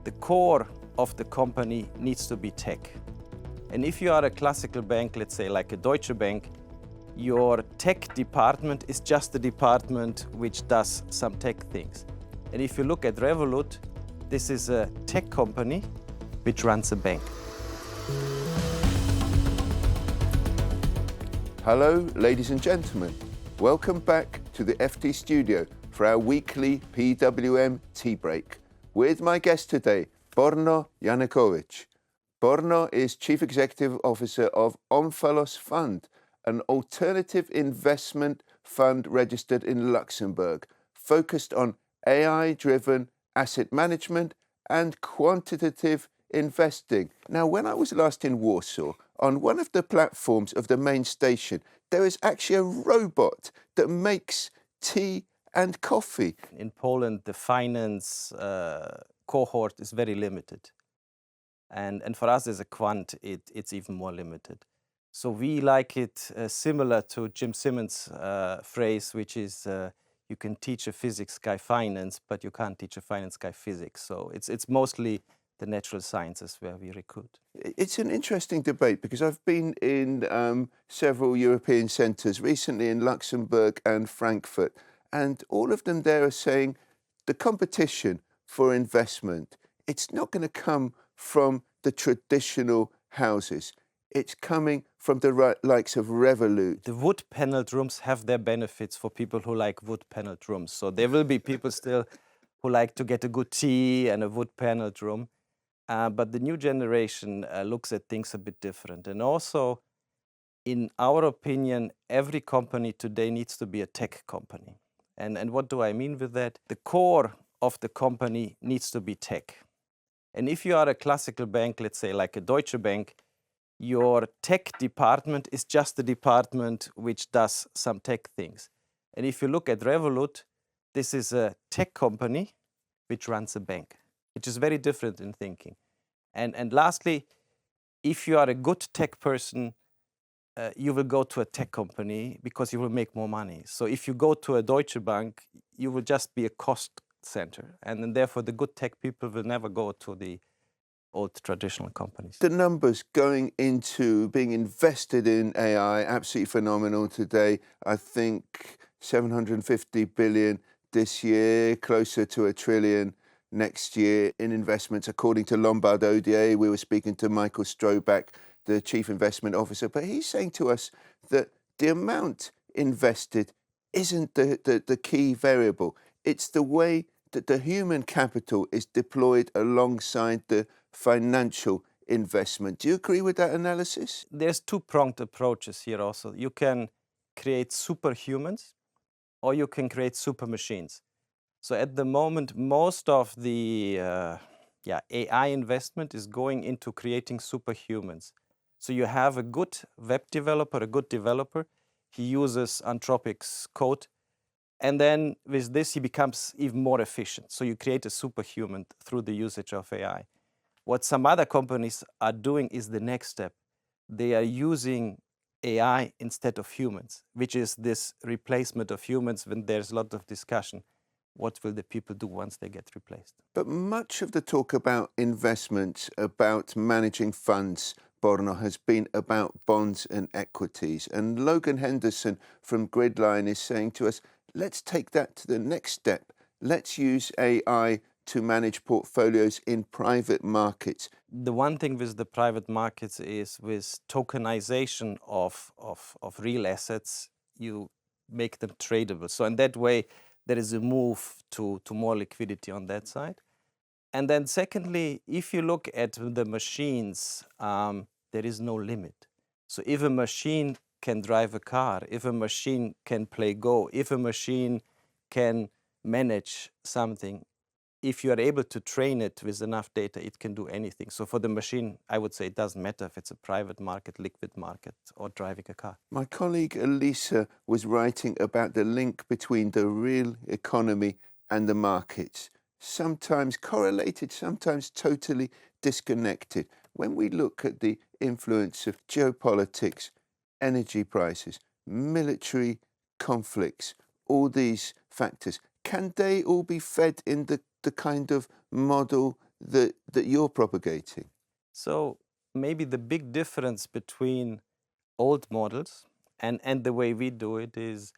the core of the company needs to be tech. And if you are a classical bank, let's say like a Deutsche Bank, your tech department is just the department which does some tech things. And if you look at Revolut, this is a tech company which runs a bank. Hello, ladies and gentlemen. Welcome back to the FT studio for our weekly PWM tea break. With my guest today, Borno Janekovic. Borno is Chief Executive Officer of Omphalos Fund, an alternative investment fund registered in Luxembourg, focused on AI-driven asset management and quantitative investing. Now, when I was last in Warsaw, on one of the platforms of the main station, there is actually a robot that makes tea and coffee. In Poland, the finance cohort is very limited. And for us as a quant, it's even more limited. So we like it similar to Jim Simmons' phrase, which is you can teach a physics guy finance, but you can't teach a finance guy physics. So it's mostly the natural sciences where we recruit. It's an interesting debate because I've been in several European centres, recently in Luxembourg and Frankfurt, and all of them there are saying the competition for investment, it's not going to come from the traditional houses. It's coming from the likes of Revolut. The wood-paneled rooms have their benefits for people who like wood-paneled rooms. So there will be people still who like to get a good tea and a wood-paneled room. But the new generation looks at things a bit different. And also, in our opinion, every company today needs to be a tech company. And what do I mean with that? The core of the company needs to be tech. And if you are a classical bank, let's say like a Deutsche Bank, your tech department is just the department which does some tech things. And if you look at Revolut, this is a tech company which runs a bank, which is very different in thinking. And lastly, if you are a good tech person, you will go to a tech company because you will make more money. So if you go to a Deutsche Bank, you will just be a cost center. And then therefore, the good tech people will never go to the old traditional companies. The numbers going into being invested in AI, absolutely phenomenal today. I think 750 billion this year, closer to $1 trillion next year in investments, according to Lombard Odier. We were speaking to Michael Stroback, the Chief Investment Officer, but he's saying to us that the amount invested isn't the key variable. It's the way that the human capital is deployed alongside the financial investment. Do you agree with that analysis? There's two-pronged approaches here also. You can create superhumans or you can create super machines. So at the moment, most of the AI investment is going into creating superhumans. So you have a good web developer, a good developer. He uses Anthropic's code. And then with this, he becomes even more efficient. So you create a superhuman through the usage of AI. What some other companies are doing is the next step. They are using AI instead of humans, which is this replacement of humans when there's a lot of discussion. What will the people do once they get replaced? But much of the talk about investments, about managing funds, Borno, has been about bonds and equities. And Logan Henderson from Gridline is saying to us, let's take that to the next step. Let's use AI to manage portfolios in private markets. The one thing with the private markets is with tokenization of real assets, you make them tradable. So in that way, there is a move to more liquidity on that side. And then secondly, if you look at the machines, there is no limit. So if a machine can drive a car, if a machine can play Go, if a machine can manage something, if you are able to train it with enough data, it can do anything. So for the machine, I would say it doesn't matter if it's a private market, liquid market, or driving a car. My colleague Elisa was writing about the link between the real economy and the markets, sometimes correlated, sometimes totally disconnected. When we look at the influence of geopolitics, energy prices, military conflicts, all these factors, can they all be fed in the kind of model that you're propagating? So maybe the big difference between old models and the way we do it is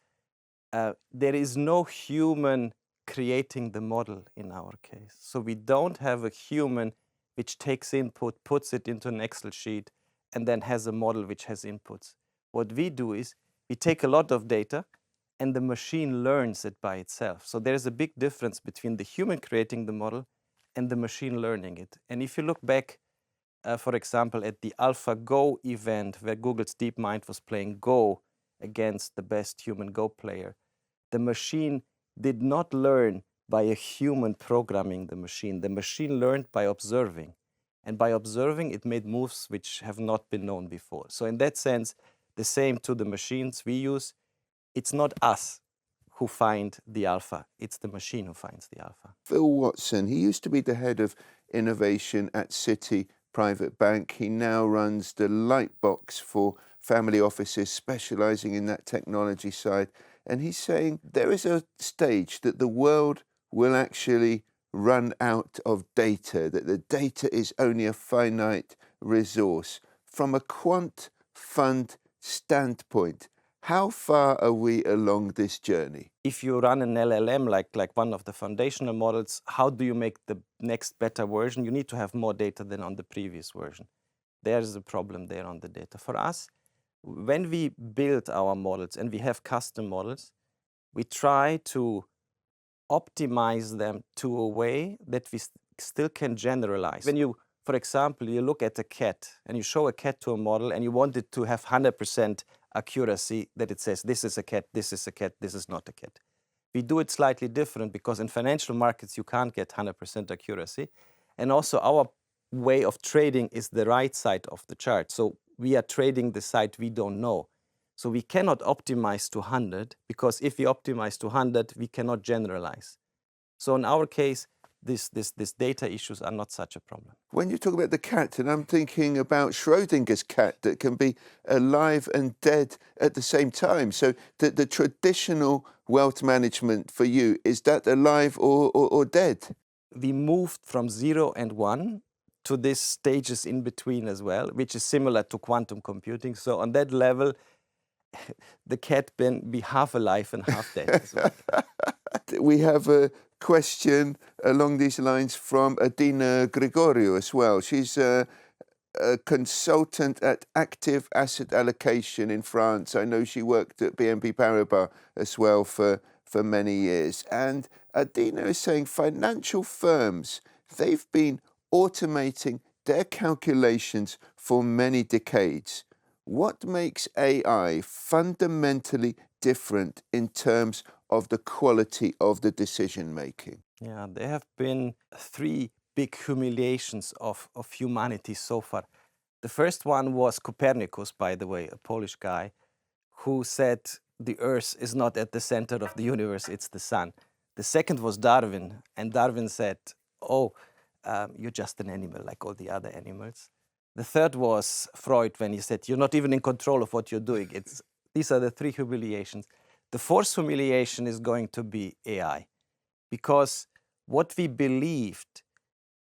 there is no human creating the model in our case. So we don't have a human which takes input, puts it into an Excel sheet, and then has a model which has inputs. What we do is we take a lot of data and the machine learns it by itself. So there's a big difference between the human creating the model and the machine learning it. And if you look back, for example, at the AlphaGo event where Google's DeepMind was playing Go against the best human Go player, the machine did not learn by a human programming the machine. The machine learned by observing. And by observing, it made moves which have not been known before. So in that sense, the same to the machines we use. It's not us who find the alpha. It's the machine who finds the alpha. Phil Watson, he used to be the head of innovation at Citi Private Bank. He now runs the Lightbox for family offices, specializing in that technology side. And he's saying there is a stage that the world will actually run out of data, that the data is only a finite resource. From a quant fund standpoint, how far are we along this journey? If you run an LLM like one of the foundational models, how do you make the next better version? You need to have more data than on the previous version. There's a problem there on the data. For us, when we build our models and we have custom models, we try to optimize them to a way that we still can generalize. When you, for example, you look at a cat and you show a cat to a model and you want it to have 100% accuracy, that it says this is a cat, this is a cat, this is not a cat. We do it slightly different because in financial markets you can't get 100% accuracy. And also our way of trading is the right side of the chart. So we are trading the side we don't know. So we cannot optimize to 100 because if we optimize to 100, we cannot generalize. So in our case, these data issues are not such a problem. When you talk about the cat, and I'm thinking about Schrödinger's cat that can be alive and dead at the same time. So the traditional wealth management for you, is that alive or dead? We moved from 0 and 1 to these stages in between as well, which is similar to quantum computing. So on that level, the cat can be half alive and half dead as well. We have a question along these lines from Adina Gregorio as well. She's a consultant at active asset allocation in France. I know she worked at BNP Paribas as well for many years. And Adina is saying financial firms, they've been automating their calculations for many decades. What makes AI fundamentally different in terms of the quality of the decision making? Yeah, there have been 3 big humiliations of humanity so far. The first one was Copernicus, by the way, a Polish guy, who said the Earth is not at the center of the universe, it's the sun. The second was Darwin, and Darwin said, you're just an animal like all the other animals. The third was Freud when he said, you're not even in control of what you're doing. These are the 3 humiliations. The fourth humiliation is going to be AI, because what we believed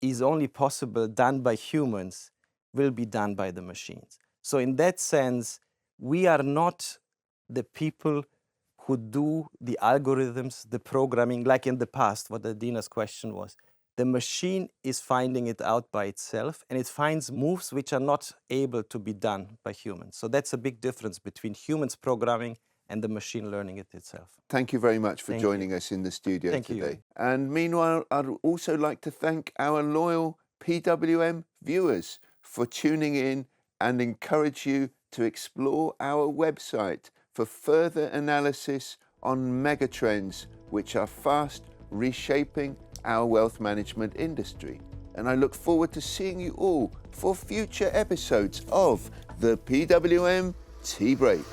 is only possible done by humans will be done by the machines. So in that sense, we are not the people who do the algorithms, the programming, like in the past, what Adina's question was. The machine is finding it out by itself, and it finds moves which are not able to be done by humans. So that's a big difference between humans programming and the machine learning it itself. Thank you very much for joining us in the studio today. You. And meanwhile, I'd also like to thank our loyal PWM viewers for tuning in and encourage you to explore our website for further analysis on megatrends which are fast reshaping our wealth management industry. And I look forward to seeing you all for future episodes of the PWM Tea Break.